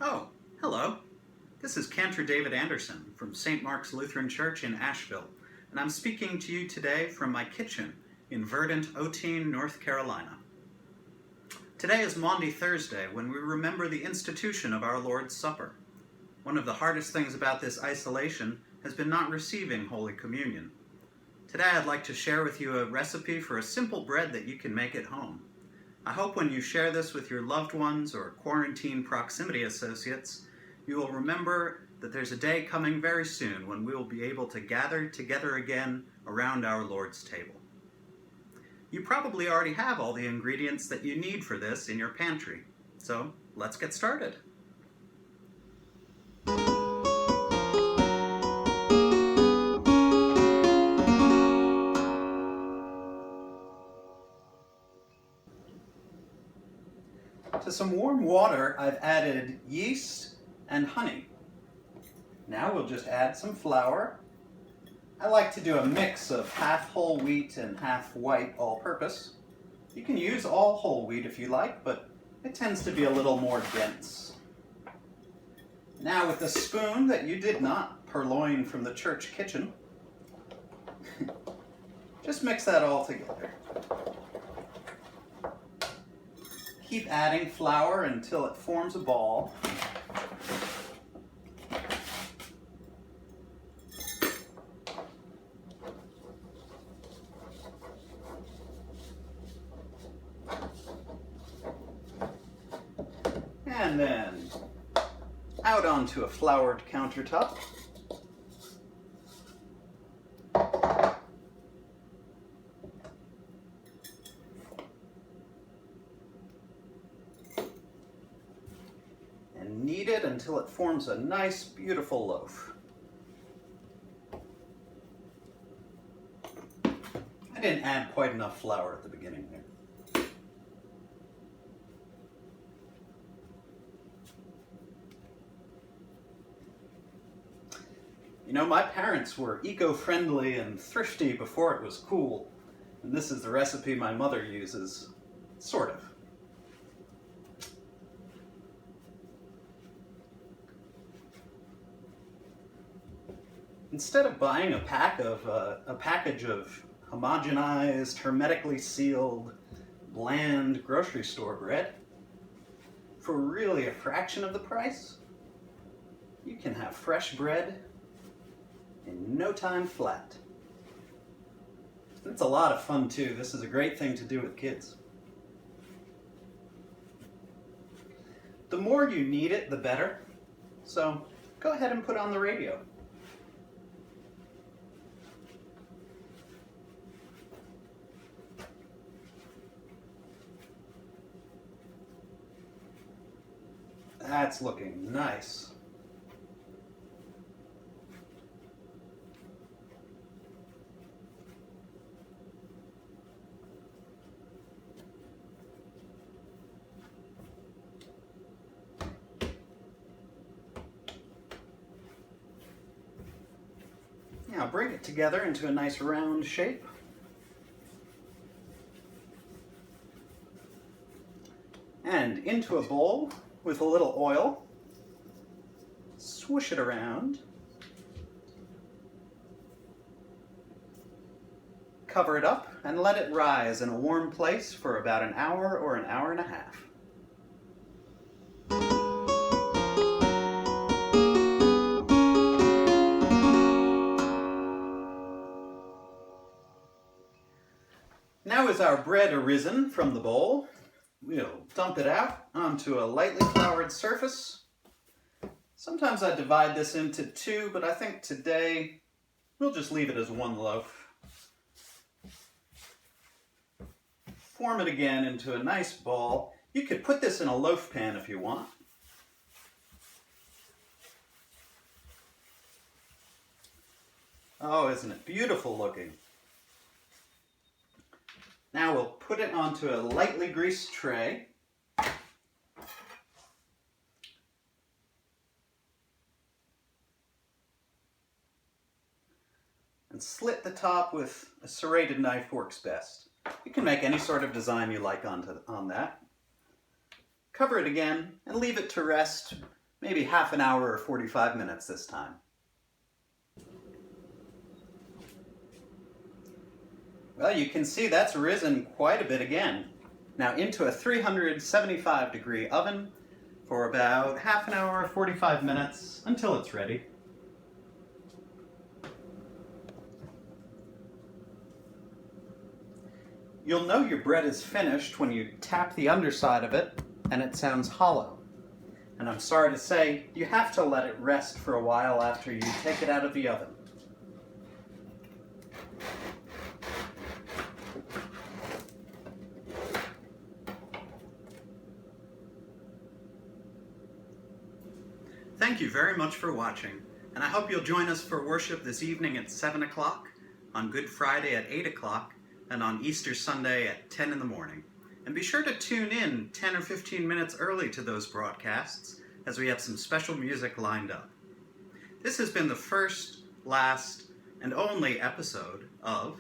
Oh, hello. This is Kantor David Anderson from St. Mark's Lutheran Church in Asheville, and I'm speaking to you today from my kitchen in verdant Oteen, North Carolina. Today is Maundy Thursday, when we remember the institution of our Lord's Supper. One of the hardest things about this isolation has been not receiving Holy Communion. Today I'd like to share with you a recipe for a simple bread that you can make at home. I hope when you share this with your loved ones or quarantine proximity associates, you will remember that there's a day coming very soon when we will be able to gather together again around our Lord's table. You probably already have all the ingredients that you need for this in your pantry, so let's get started. To some warm water, I've added yeast and honey. Now we'll just add some flour. I like to do a mix of half whole wheat and half white all-purpose. You can use all whole wheat if you like, but it tends to be a little more dense. Now with the spoon that you did not purloin from the church kitchen, just mix that all together. Keep adding flour until it forms a ball. And then out onto a floured countertop. And knead it until it forms a nice, beautiful loaf. I didn't add quite enough flour at the beginning there. You know, my parents were eco-friendly and thrifty before it was cool, and this is the recipe my mother uses, sort of. Instead of buying a package of homogenized, hermetically sealed, bland grocery store bread, for really a fraction of the price, you can have fresh bread in no time flat. It's a lot of fun too. This is a great thing to do with kids. The more you knead it, the better. So go ahead and put on the radio. That's looking nice. Now bring it together into a nice round shape. And into a bowl with a little oil. Swoosh it around. Cover it up and let it rise in a warm place for about an hour or an hour and a half. Now as our bread arisen from the bowl, we'll dump it out onto a lightly floured surface. Sometimes I divide this into two, but I think today we'll just leave it as one loaf. Form it again into a nice ball. You could put this in a loaf pan if you want. Oh, isn't it beautiful looking? Now we'll put it onto a lightly greased tray. And slit the top with a serrated knife works best. You can make any sort of design you like on that. Cover it again and leave it to rest maybe half an hour or 45 minutes this time. Well, you can see that's risen quite a bit again. Now into a 375 degree oven for about half an hour or 45 minutes until it's ready. You'll know your bread is finished when you tap the underside of it and it sounds hollow. And I'm sorry to say, you have to let it rest for a while after you take it out of the oven. Thank you very much for watching, and I hope you'll join us for worship this evening at 7 o'clock, on Good Friday at 8 o'clock, and on Easter Sunday at 10 in the morning. And be sure to tune in 10 or 15 minutes early to those broadcasts, as we have some special music lined up. This has been the first, last, and only episode of